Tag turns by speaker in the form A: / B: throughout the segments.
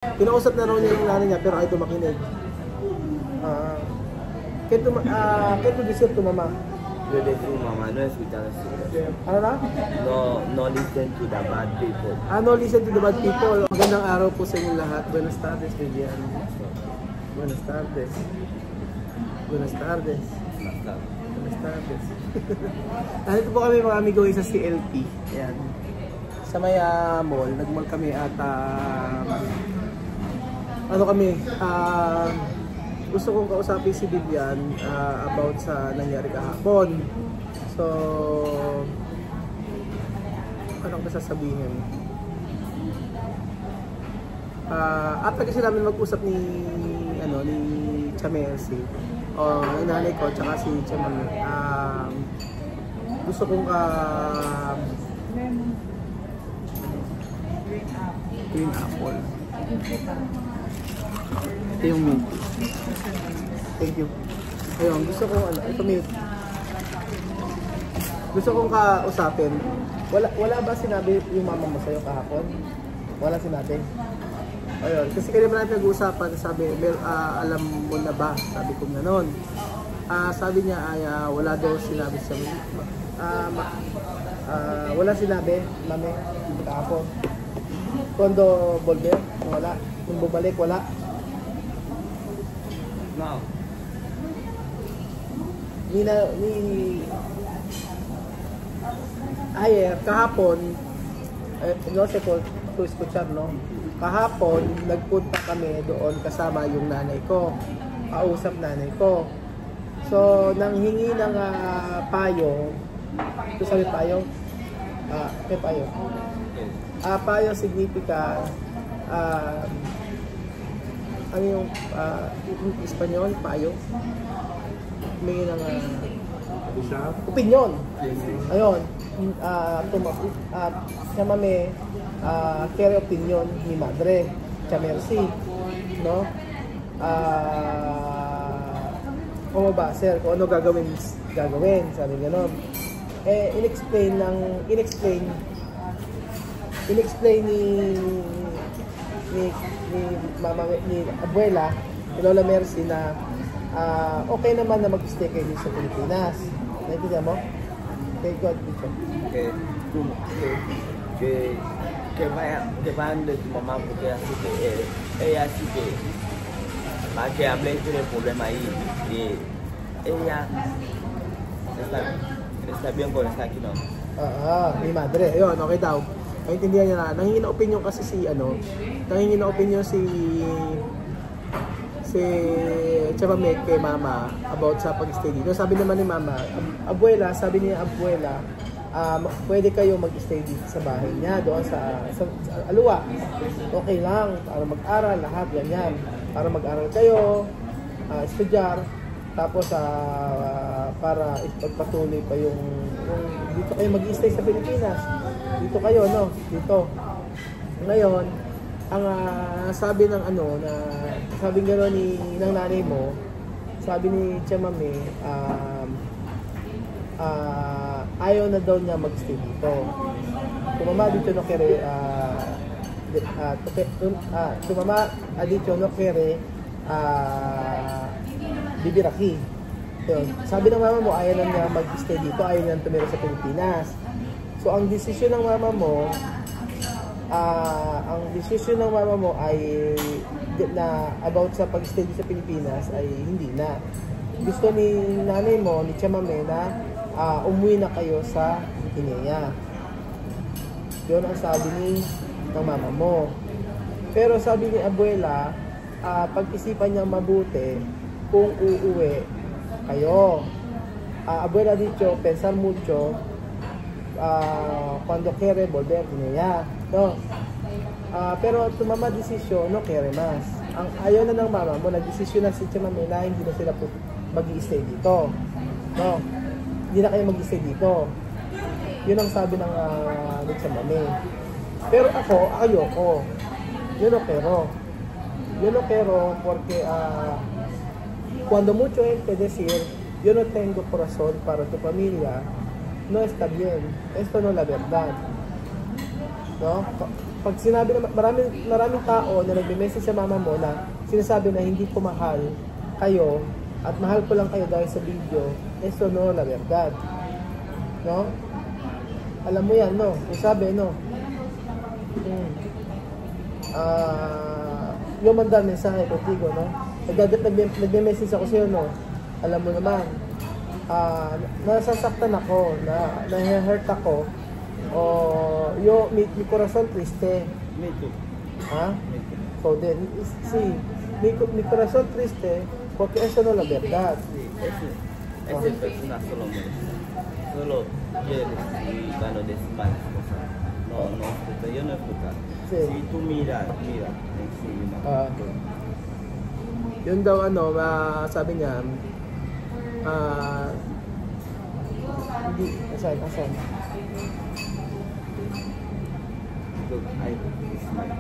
A: Kinausap na raw niya yung nanay niya pero ayaw makinig. Can't decide to mama.
B: You listen to mama, no escuchar así.
A: Ano na?
B: No listen to the bad people.
A: No listen to the bad people. Magandang araw po sa inyo lahat. Buenas tardes, Vivian. Buenas tardes. Buenas tardes. Buenas tardes. Nandito po kami mga amigo sa CLP. Ayan. Sa may mall. Nag-mall kami at gusto kong kausapin si Vivian about sa nangyari kahapon. So, anong sasabihin? After kasi namin mag-usap ni Chamelsi, yung nanay ko, tsaka si Chamel, gusto kong green apple. Ito yung milk. Thank you. Ayun, gusto kong ito milk. Gusto kong kausapin. Wala ba sinabi yung mama mo sa'yo kahapon? Wala sinabi. Ayun, kasi kaya naman natin nag-uusapan, sabi, alam mo na ba? Sabi ko gano'n. Sabi niya ay wala daw sinabi sa wala sinabi, mami, kahapon. Kondo volver, wala. Kung bumalik, wala.
B: No.
A: Ayer, kahapon, no sé kung escuchar, no? Kahapon, nagpunta kami doon kasama yung nanay ko. Kausap nanay ko. So, nang hingi ng payo, ito sabi payo? May payo. Payo significa, ano yung Espanyol, payo? Humingi ng opinion. Ayun. Chamame, kere opinion ni Madre Chamelsi, no? Kung ba, sir, kung ano gagawin, sabi gano'n. In-explain ni abuela, ni Lola Mercy na okay naman na mag-stay kayo dito sa Pilipinas. Naintindihan mo? Okay, go ahead, teacher.
B: Que vayan de tu mamá porque ella sí que para que hable del problema ahí y ella está bien con estar aquí, no?
A: Ni Madre, ayun, okay daw. Naintindihan niya na, nangingin na opinion kasi si Chavamek kay mama about sa pag-stay dito. Sabi naman ni mama, sabi niya abuela, pwede kayo mag-stay dito sa bahay niya, doon sa Alua. Okay lang, para mag-aral, lahat ganyan. Para mag-aral kayo, estudyar, tapos para ipagpatuloy pa yung dito kayo mag-stay sa Pilipinas. Dito kayo, no? Dito. Ngayon, ang sabi ng sabi gano'n ng nanay mo, sabi ni Chamame, ayaw na daw niya mag-stay dito. Tumama dito no kere, tumama dito no kere, bibiraki. Yun. Sabi ng mama mo, ayaw na niya mag-stay dito, ayaw niya tumira sa Pilipinas. So, ang desisyon ng mama mo, ay na about sa pag-stay sa Pilipinas ay hindi na. Gusto ni nanay mo, ni Chamame, na umuwi na kayo sa Guinea. Yun ang sabi ng mama mo. Pero sabi ni abuela, pag-isipan niya mabuti kung uuwi kayo. Abuela dicho, pensar mucho cuando quiere volver Guinea, no? Pero tumama desisyon, no quiere mas. Ang ayaw na ng mama mo, nagdesisyon na si Chamame na hindi na sila mag-i-stay dito, no? Hindi na kayo mag-i-stay dito. Yun ang sabi ng Chamame. Pero ako, ayoko. Yo no quiero porque cuando mucho gente decir yo no tengo corazón para tu familia, no está bien. Esto no es la verdad, ¿no? pag sinabi na maraming tao na nagme-message sa mama mo na sinasabi na hindi ko mahal kayo at mahal ko lang kayo dahil sa video, eso no la verdad. No? Alam mo yan, no? Yung sabi, no? Yung mandang mensahe contigo, no? Nagme-message ako sa'yo, no? Alam mo naman, nasasaktan ako, na-hurt ako, o mi corazón triste.
B: Me too.
A: ¿Ah?
B: Me too.
A: So then, sí, mi corazón triste, porque eso no es la verdad.
B: Sí, ese persona solo molesta. Solo quiere decir, decir malas cosas. No escucha, yo no escucho.
A: Sí.
B: Si tú miras encima.
A: Yun daw sabi niya, hindi, asan?
B: Look, I smile.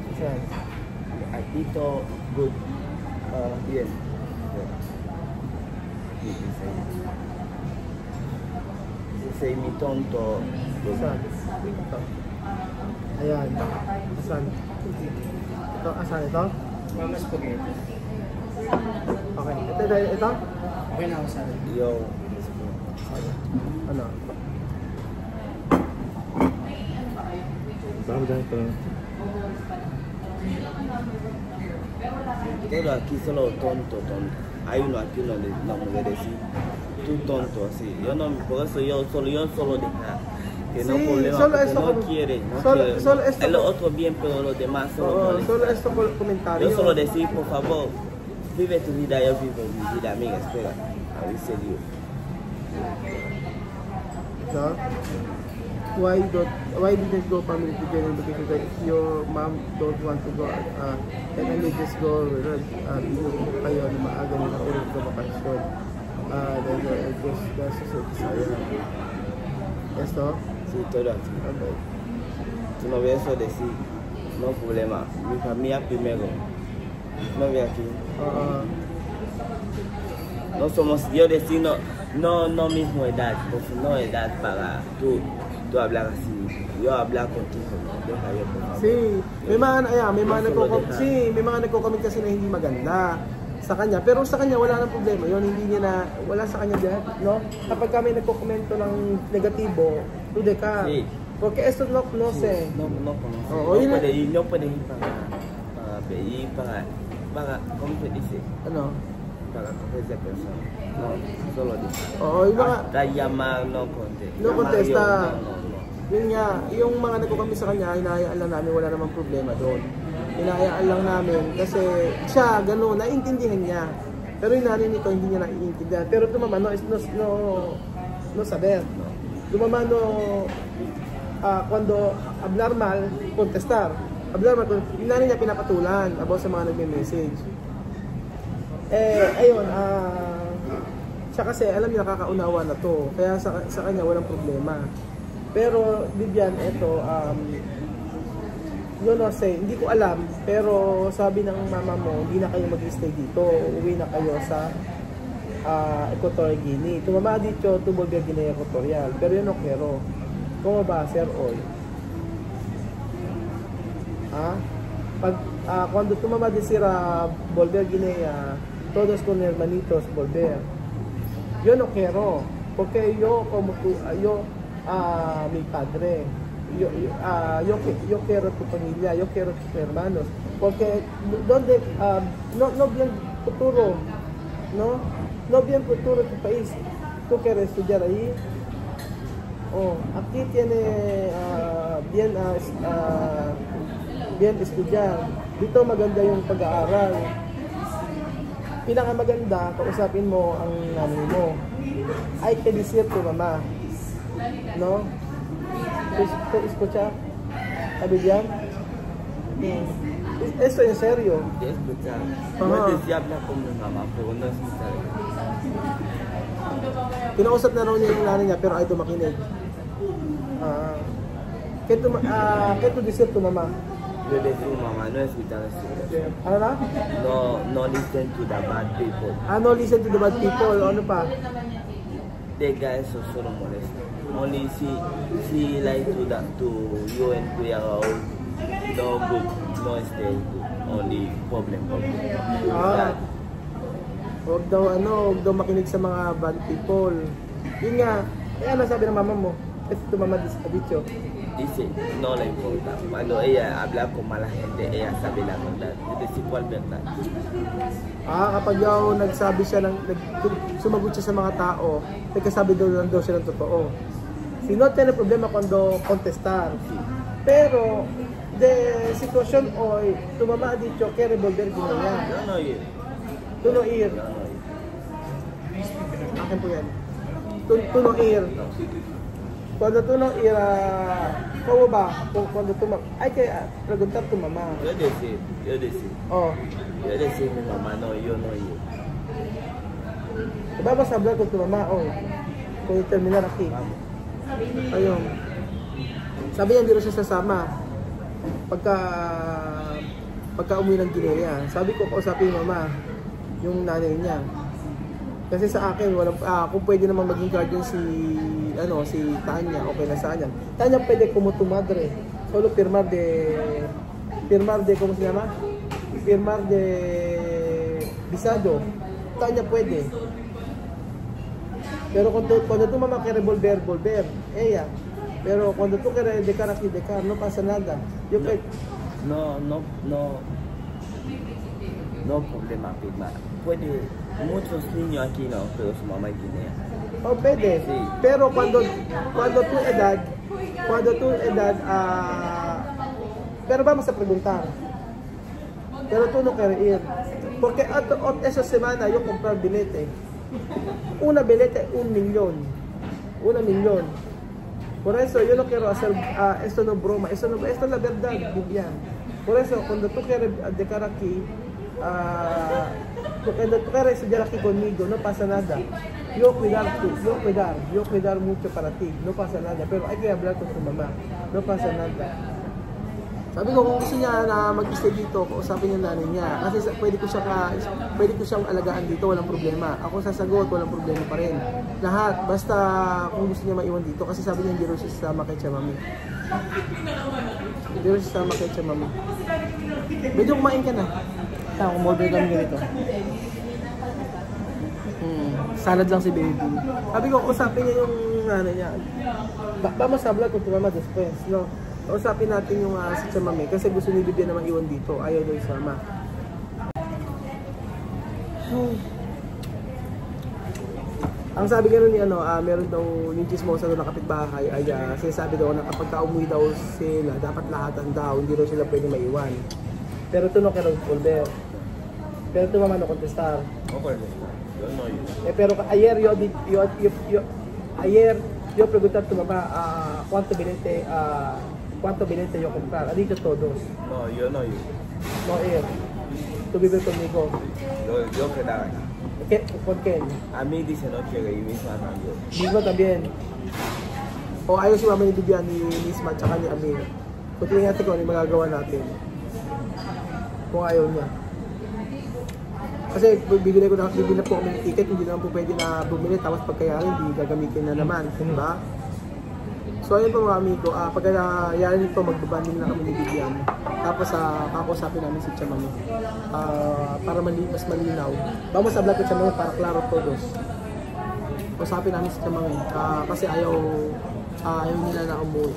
A: Asan?
B: I dito good. Bien. Say mi tonto.
A: Asan? Ito. Ayan. Asan? Ito, asan ito?
C: Mama spaghetti.
A: Okay. Ito?
C: Okay na ako sa akin.
B: Yo.
A: Ano?
B: Todo aquí solo tonto. Hay uno aquí donde la mujer decir tú tonto así. Por eso yo solo dejar. Que no
A: Sí,
B: problema,
A: solo
B: porque
A: esto
B: no
A: como-
B: quiere.
A: solo esto
B: El
A: como-
B: otro bien, pero los demás solo
A: Oo,
B: molestan.
A: solo esto comentario.
B: Yo solo decir, por favor, vive tu vida, yo vivo mi vida, amiga, espera. A ver si Dios.
A: So, why didn't go family to Jenny because if your mom don't want to go, can you just go kayo na maaga na ulit sa bakasyon. That's yes, no?
B: Sí, todo aquí.
A: Okay.
B: Tú no ves eso decir, no problema, mi familia primero. No ve aquí. No somos, yo decir, no mismo edad, porque no edad para tú hablar así. Yo hablar contigo, deja yo por favor.
A: Sí, may mga
B: Solo
A: nagko-comment kasi na hindi maganda sa kanya. Pero sa kanya wala nang problema. Yun hindi niya wala sa kanya diyan, no? Kapag kami nagko-komento ng negatibo, tude ka.
B: Sí.
A: Porque esto no sé.
B: No conoce.
A: Oh, yun na-
B: No puede ir para, ¿cómo se dice?
A: Ano?
B: Para coger esa persona. No, solo dice.
A: Oo, yung mga
B: Hasta llamar, no contesta.
A: No contesta.
B: No.
A: yun nga, yung mga nagko-comment sa kanya, hinahayaan lang namin, wala namang problema doon. Hinahayaan lang namin kasi siya gano'n, naiintindihan niya. Pero yung nanay nito hindi niya naiintindihan. Pero tumama no saber. Tumama cuando hablar mal, contestar. Hablar mal, yung nanay niya pinapatulan about sa mga nagme-message. Ayun, siya kasi alam niya nakakaunawa na to. Kaya sa kanya walang problema. Pero Vivian, eto, hindi ko alam, pero sabi ng mama mo, hindi na kayo mag-stay dito, uwi na kayo sa Equatorial Guinea. Tumama dito, Bolivia, Guinea Equatorial. Pero yun okay, como ba, sir, hoy? Cuando tumama de sira Bolivia, Guinea, todos con hermanitos volver. Yo no quiero, porque yo mi padre, yo quiero tu familia, yo quiero tus hermanos, porque no bien futuro, no bien futuro tu país. Tú quieres estudiar ahí, aquí tiene bien estudiar, dito maganda yung pag-aaral. Pinakamaganda, kausapin mo ang nanay mo. Hay que decir tu mamá, ¿no? ¿Tú escucha? ¿A Vivian? Eso en serio.
B: De escuchar.
A: Ajá.
B: No decía hablar con mi mamá, pero no escuchar.
A: Kinausap na raw niya yung nanay niya, pero ay makinig. ¿Qué tú decir tu mamá?
B: Yo decía mamá, no escuchar eso.
A: Ano na?
B: No listen to the bad people.
A: No listen to the bad people. Ano pa?
B: Deja eso, solo molesta. only she like to that to you and Kuya Raul. No good, no stay good. Only problem.
A: Ah. Huwag daw makinig sa mga bad people. Yun nga, ano sabi ng mama mo? Ito mama dicho.
B: Dice, no le importa. Cuando ella habla con mala gente, ella sabe la verdad. Dice cuál verdad.
A: Kapag nagsabi siya sumagot siya sa mga tao, nagkasabi daw siya ng totoo. Si no tiene problema cuando contestar. Pero de sitwasyon hoy, tu mamá ha dicho que revolver ginaya.
B: Yo no ir.
A: Tu no ir. Akin po yan. Tu no ir. Cuando tú no ir ¿cómo va? Cuando tú hay que preguntar a tu mamá.
B: Yo decir.
A: Oh.
B: Yo decir mi mamá, no, yo no ir.
A: Vamos a hablar con tu mamá hoy. Kung terminar aquí.
B: Vamos.
A: Ayun. Sabi niya, hindi rin siya sasama. Pagka umuwi ng Guinea. Sabi ko, kausapin yung mama, yung nanay niya. Kasi sa akin, kung pwede naman maging guardian si Tanya, okay na sa kanya. Tanya pwede como tu madre. Solo firmar de, ¿cómo se llama? Firmar de visado. Tanya pwede. Pero cuando tu mamá quiere volver, ella. Pero cuando tú quieres dejar aquí, no pasa nada. Yo no,
B: no problema, firmar. Puede, muchos niños aquí no, pero su mamá es guinea.
A: Oh, pwede.
B: Sí.
A: Pero cuando tu edad, pero vamos a preguntar. Pero tú no quieres ir. Porque esa semana yo compré bilete. Una bilete, 1 millón. 1 millón. Por eso yo no quiero hacer, esto no es broma, esto es la verdad, Vivian. Por eso, cuando tú quieres dejar aquí, cuando tú quieres estudiar aquí conmigo, no pasa nada. Yo cuidar mucho para ti, no pasa nada. Pero hay que hablar con tu mamá, no pasa nada. Sabi ko, kung gusto niya na mag-stay dito, kausapin yung nanay niya. Kasi pwede ko siyang alagaan dito, walang problema. Ako sasagot, walang problema pa rin. Lahat, basta kung gusto niya maiwan dito. Kasi sabi niya, hindi rin siya sasama kay Chamami. Hindi rin siya sasama kay Chamami. Medyo kumain ka na. Kumorder kami ganito. Salad lang si baby. Sabi ko, usapin niya yung nanay niya. Vamos a hablar con tu mamá después, no? Usapin natin yung si Chamami kasi gusto ni Bibia na maiwan dito. Ayaw daw yung sama. Ang sabi gano'n ni meron daw yung chismosa doon na kapitbahay ay sinasabi daw na kapag umuwi daw sila, dapat lahatan daw, hindi daw sila pwede maiwan. Pero ito no quiero volver. Pero ito mamá no contestar.
B: Okay.
A: Pero ayer yo pregunté a tu mamá ¿cuánto bilete yo comprar? Ha dicho todos.
B: No, yo no ir.
A: No ir. Tú vives conmigo.
B: Yo quedaba.
A: ¿Por qué?
B: A mí dice no quiere ir, misma también.
A: Mismo también. O ayaw si mama ni Bibian ni Isma tsaka ni Amir. Kung tingnan natin kung ano yung magagawa natin. Kung ayaw niya. Kasi bibili na po kami ng ticket, hindi naman po pwede na bumili tapos pagkayari hindi gagamitin na naman, diba? So ayun po mga amigo, pagka yarin ito magbabanding na kami ni Bibian. Tapos kakausapin namin si Chamami para mas malinaw. Vamos a hablar con Chamami para klaro todos. Usapin namin si Chamami kasi ayaw nila na umuwi.